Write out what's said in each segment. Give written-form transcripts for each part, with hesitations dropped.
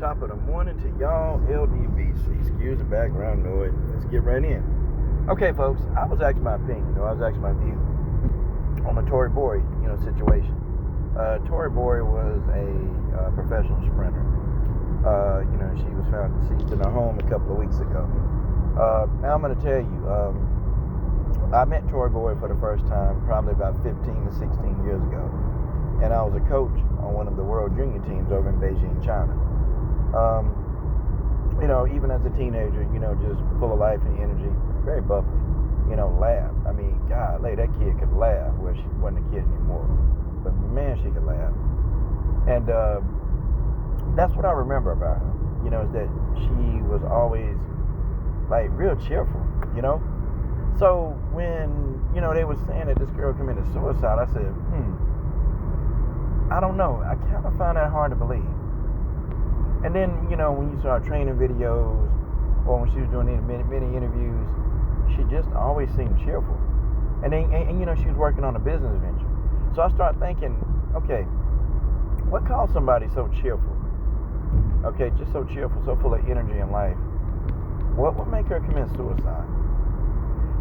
top of the morning to y'all, LDBC. Excuse the background noise. Let's get right in. Okay, folks, I was asking my opinion, I was asking my view on the Tori Bowie, situation. Tori Bowie was a professional sprinter. She was found deceased in her home a couple of weeks ago. Now I'm going to tell you, I met Tori Bowie for the first time probably about 15 to 16 years ago. And I was a coach on one of the world junior teams over in Beijing, China. Even as a teenager, just full of life and energy, very bubbly, laugh. I mean, golly, that kid could laugh. Well, she wasn't a kid anymore, but man, she could laugh. And that's what I remember about her, is that she was always like real cheerful, So when, they were saying that this girl committed suicide, I said, I don't know. I kind of find that hard to believe. And then, when you saw training videos or when she was doing many interviews, she just always seemed cheerful. And then, she was working on a business venture. So I started thinking, okay, what caused somebody so cheerful? Okay, just so cheerful, so full of energy and life. What would make her commit suicide?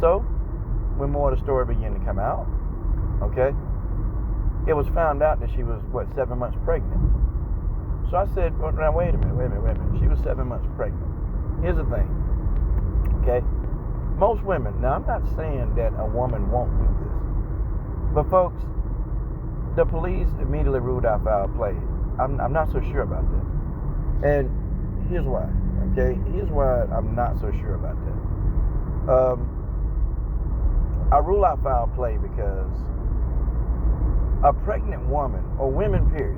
So, when more of the story began to come out, okay, it was found out that she was, 7 months pregnant. So I said, well, now wait a minute. She was 7 months pregnant. Here's the thing, okay? Most women, now I'm not saying that a woman won't do this, but folks, the police immediately ruled out foul play. I'm not so sure about that. And here's why, okay? Here's why I'm not so sure about that. I rule out foul play because a pregnant woman, or women period,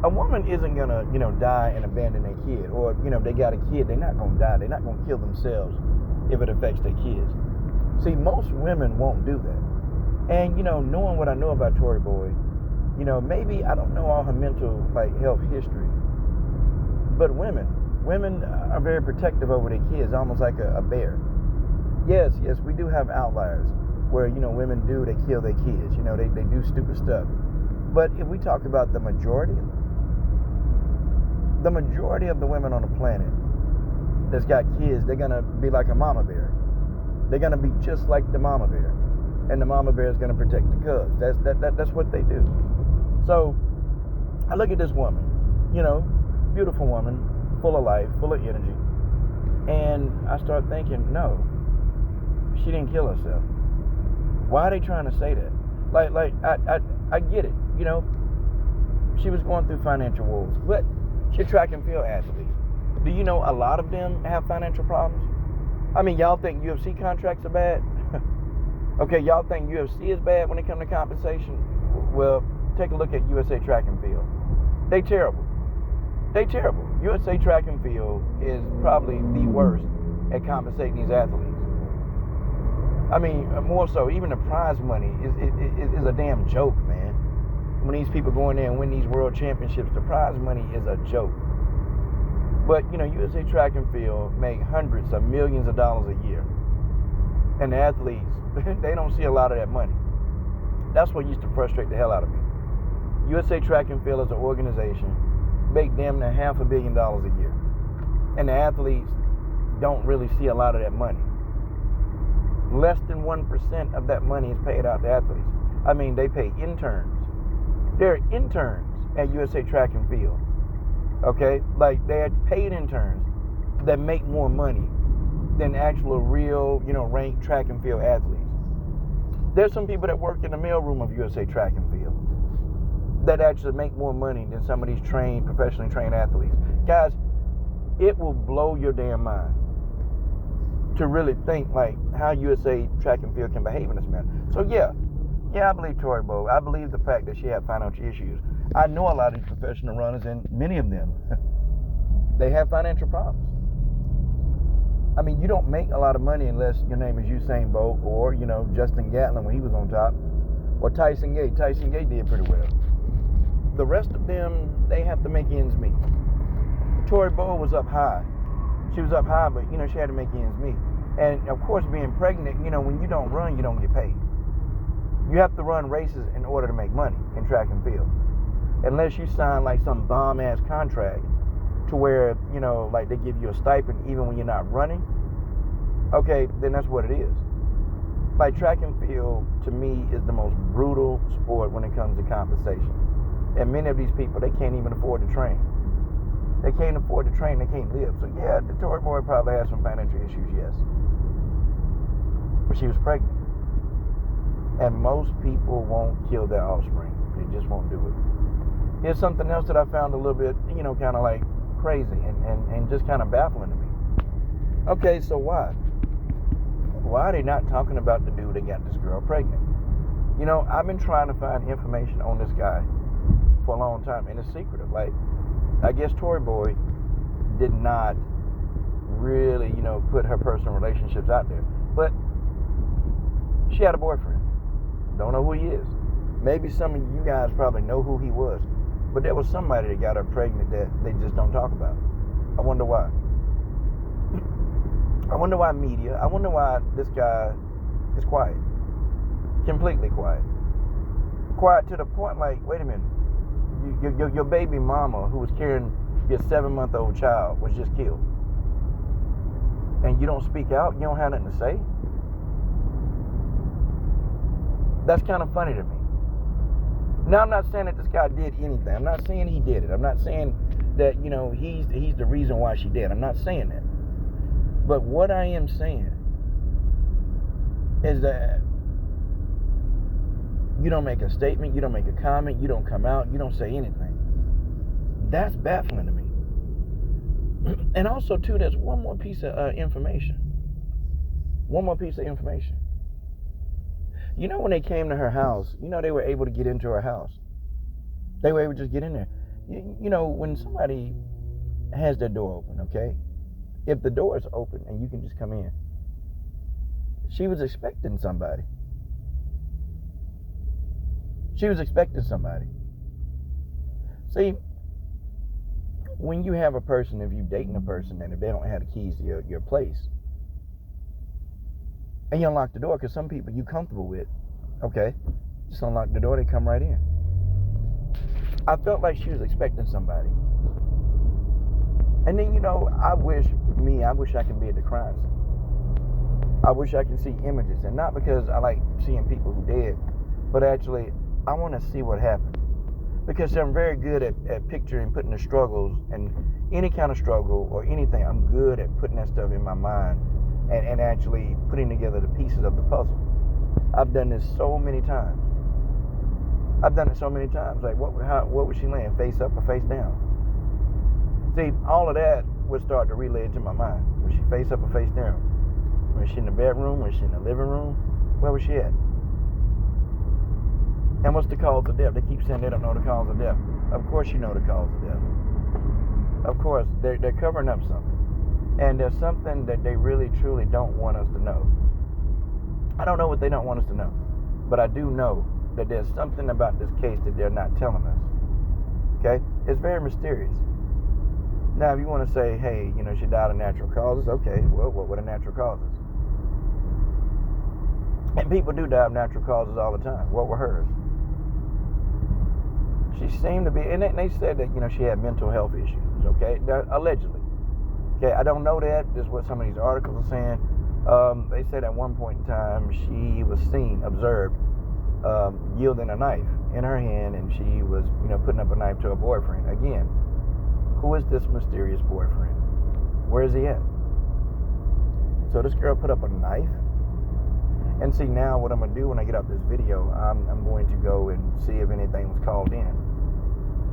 a woman isn't gonna, die and abandon their kid, or, they got a kid, they're not gonna die, they're not gonna kill themselves if it affects their kids. See, most women won't do that. And, knowing what I know about Tori Bowie, maybe I don't know all her mental, health history, but women are very protective over their kids, almost like a bear. Yes, we do have outliers where, women they kill their kids, they do stupid stuff. But if we talk about the majority of the women on the planet that's got kids, they're going to be like a mama bear. They're going to be just like the mama bear. And the mama bear is going to protect the cubs. That's what they do. So I look at this woman, beautiful woman, full of life, full of energy. And I start thinking, no, she didn't kill herself. Why are they trying to say that? I get it, she was going through financial woes, but she's a track and field athlete. Do you know a lot of them have financial problems? I mean, y'all think UFC contracts are bad? Okay, y'all think UFC is bad when it comes to compensation? Well, take a look at USA Track and Field. They terrible. USA Track and Field is probably the worst at compensating these athletes. I mean, more so, even the prize money is a damn joke, man. When these people go in there and win these world championships, the prize money is a joke. But, USA Track and Field make hundreds of millions of dollars a year. And the athletes, they don't see a lot of that money. That's what used to frustrate the hell out of me. USA Track and Field as an organization make damn near $500 million a year. And the athletes don't really see a lot of that money. Less than 1% of that money is paid out to athletes. I mean, they pay interns. There are interns at USA Track and Field. Okay? They had paid interns that make more money than actual real, ranked track and field athletes. There's some people that work in the mailroom of USA Track and Field that actually make more money than some of these professionally trained athletes. Guys, it will blow your damn mind to really think how USA Track and Field can behave in this manner. So yeah, I believe Tori Bowie. I believe the fact that she had financial issues. I know a lot of these professional runners, and many of them, they have financial problems. I mean, you don't make a lot of money unless your name is Usain Bolt or, Justin Gatlin when he was on top, or Tyson Gay. Tyson Gay did pretty well. The rest of them, they have to make ends meet. Tori Bowie was up high. She was up high, but, she had to make ends meet. And, of course, being pregnant, when you don't run, you don't get paid. You have to run races in order to make money in track and field. Unless you sign, some bomb-ass contract to where, you know, like they give you a stipend even when you're not running, okay, then that's what it is. Like track and field, to me, is the most brutal sport when it comes to compensation. And many of these people, they can't even afford to train. They can't afford to train, they can't live. So yeah, the Tori boy probably has some financial issues, yes. But she was pregnant. And most people won't kill their offspring. They just won't do it. Here's something else that I found a little bit, you know, kind of like crazy and just kind of baffling to me. Okay, so why? Why are they not talking about the dude that got this girl pregnant? You know, I've been trying to find information on this guy for a long time, and it's secretive. Like, I guess Tori boy did not really, you know, put her personal relationships out there. But she had a boyfriend. Don't know who he is. Maybe some of you guys probably know who he was. But there was somebody that got her pregnant that they just don't talk about. I wonder why. I wonder why media. I wonder why this guy is quiet. Completely quiet. Quiet to the point like, wait a minute. Your baby mama who was carrying your 7-month-old child was just killed. And you don't speak out? You don't have nothing to say? That's kind of funny to me. Now, I'm not saying that this guy did anything. I'm not saying he did it. I'm not saying that, you know, he's the reason why she did. I'm not saying that. But what I am saying is that you don't make a statement, you don't make a comment, you don't come out, you don't say anything. That's baffling to me. And also, too, there's one more piece of information. One more piece of information. You know, when they came to her house, you know, they were able to get into her house. They were able to just get in there. You know, when somebody has their door open, okay? If the door is open and you can just come in, she was expecting somebody. She was expecting somebody. See, when you have a person, if you're dating a person, and if they don't have the keys to your place, and you unlock the door, because some people you're comfortable with, okay, just unlock the door, they come right in. I felt like she was expecting somebody. And then, you know, I wish I can be at the crime scene. I wish I can see images, and not because I like seeing people who dead, but actually, I want to see what happened. Because I'm very good at picturing, putting the struggles, and any kind of struggle or anything, I'm good at putting that stuff in my mind and actually putting together the pieces of the puzzle. I've done this so many times. I've done it so many times. Like, what was she laying, face up or face down? See, all of that would start to relay into my mind. Was she face up or face down? Was she in the bedroom? Was she in the living room? Where was she at? And what's the cause of death? They keep saying they don't know the cause of death. Of course you know the cause of death. Of course, they're covering up something. And there's something that they really, truly don't want us to know. I don't know what they don't want us to know. But I do know that there's something about this case that they're not telling us. Okay? It's very mysterious. Now, if you want to say, hey, you know, she died of natural causes, okay, well, what were the natural causes? And people do die of natural causes all the time. What were hers? She seemed to be, and they said that, you know, she had mental health issues, okay? Allegedly. Okay, I don't know that. This is what some of these articles are saying. They said at one point in time she was seen, observed, yielding a knife in her hand, and she was, you know, putting up a knife to her boyfriend. Again, who is this mysterious boyfriend? Where is he at? So this girl put up a knife. And see, now what I'm going to do when I get out this video, I'm going to go and see if anything was called in.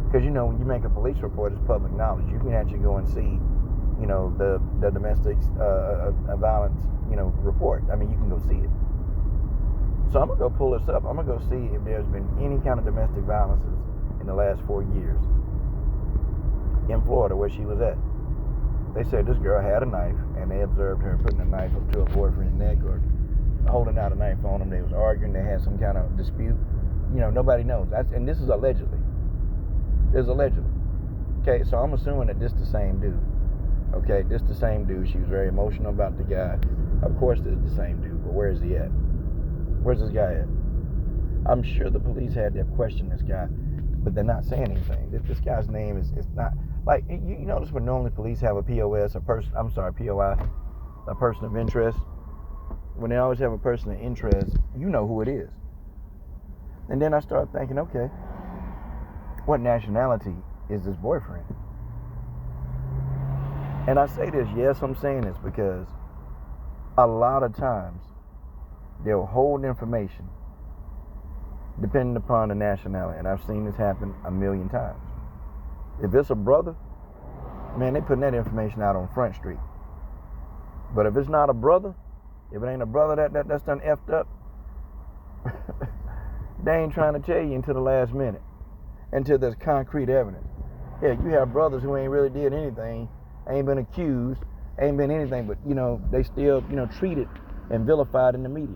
Because, you know, when you make a police report, it's public knowledge. You can actually go and see, you know, the domestic violence, you know, report. I mean, you can go see it. So I'm going to go pull this up. I'm going to go see if there's been any kind of domestic violences in the last 4 years in Florida where she was at. They said this girl had a knife, and they observed her putting a knife up to her boyfriend's neck or holding out a knife on him. They was arguing. They had some kind of dispute. You know, nobody knows. And this is allegedly. It's allegedly. Okay, so I'm assuming that this the same dude. Okay, this the same dude. She was very emotional about the guy. Of course, this is the same dude. But where is he at? Where's this guy at? I'm sure the police had to question this guy, but they're not saying anything. This guy's name is not. Like, you notice when normally police have a POS, POI, a person of interest. When they always have a person of interest, you know who it is. And then I start thinking, okay, what nationality is this boyfriend? And I say this, yes, I'm saying this because a lot of times they'll hold information depending upon the nationality. And I've seen this happen a million times. If it's a brother, man, they putting that information out on Front Street. But if it's not a brother, if it ain't a brother that's done effed up, they ain't trying to tell you until the last minute, until there's concrete evidence. Yeah, you have brothers who ain't really did anything, ain't been accused, ain't been anything, but, they still, treated and vilified in the media.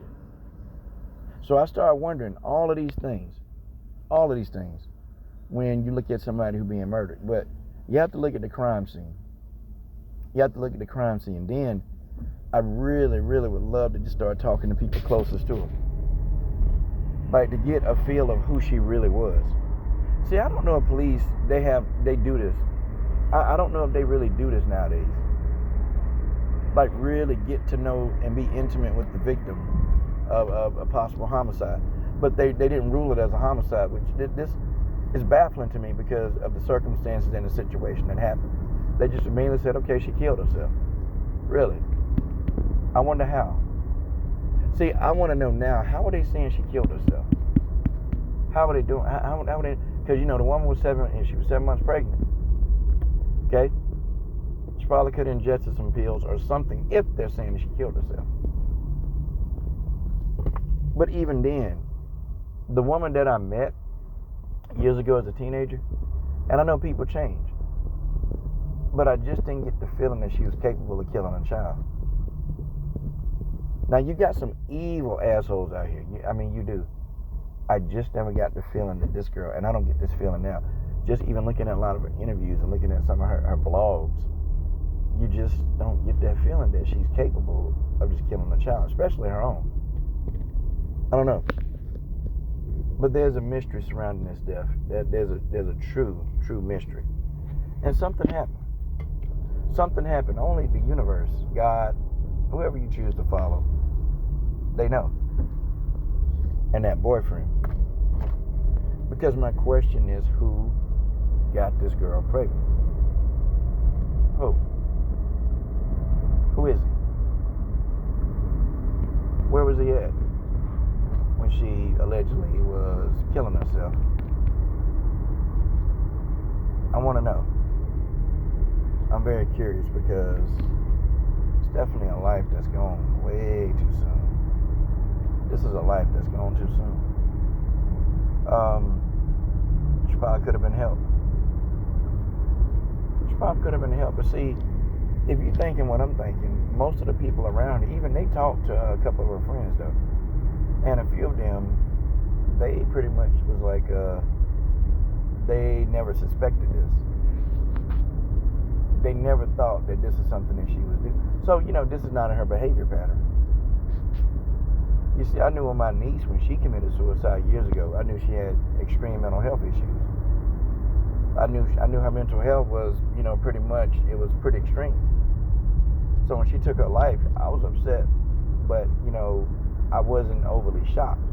So I started wondering all of these things, when you look at somebody who's being murdered. But you have to look at the crime scene. Then I really, really would love to just start talking to people closest to her. Like, to get a feel of who she really was. See, I don't know if police, they do this. I don't know if they really do this nowadays. Like, really get to know and be intimate with the victim of a possible homicide. But they didn't rule it as a homicide, which this is baffling to me because of the circumstances and the situation that happened. They just mainly said, okay, she killed herself. Really? I wonder how. See, I want to know now, how are they saying she killed herself? How are they doing? How are they? Because, the woman was 7 months pregnant. Okay? She probably could have ingested some pills or something if they're saying that she killed herself. But even then, the woman that I met years ago as a teenager, and I know people change, but I just didn't get the feeling that she was capable of killing a child. Now, you got some evil assholes out here. You do. I just never got the feeling that this girl, and I don't get this feeling now, just even looking at a lot of her interviews and looking at some of her blogs, you just don't get that feeling that she's capable of just killing a child, especially her own. I don't know. But there's a mystery surrounding this death. There's a true mystery. And something happened. Something happened. Only the universe, God, whoever you choose to follow, they know. And that boyfriend. Because my question is, who got this girl pregnant? Who? Who is he? Where was he at when she allegedly was killing herself? I want to know. I'm very curious because it's definitely a life that's gone way too soon. This is a life that's gone too soon. She probably could have been helped. But see, if you're thinking what I'm thinking, most of the people around her, even they talked to a couple of her friends though. And a few of them, they pretty much was like, they never suspected this. They never thought that this is something that she would do. So, this is not in her behavior pattern. You see, I knew my niece when she committed suicide years ago. I knew she had extreme mental health issues. I knew her mental health was, pretty much, it was pretty extreme. So when she took her life, I was upset. But, I wasn't overly shocked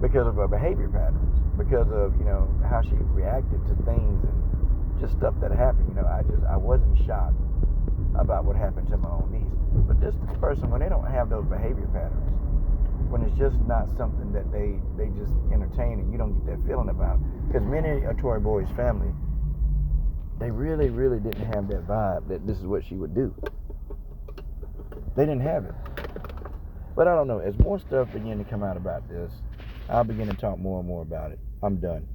because of her behavior patterns, because of, how she reacted to things and just stuff that happened. I wasn't shocked about what happened to my own niece. But this person, when they don't have those behavior patterns, when it's just not something that they just entertain and you don't get that feeling about it. Because many of Tori Bowie's family, they really, really didn't have that vibe that this is what she would do. They didn't have it. But I don't know. As more stuff begin to come out about this, I'll begin to talk more and more about it. I'm done.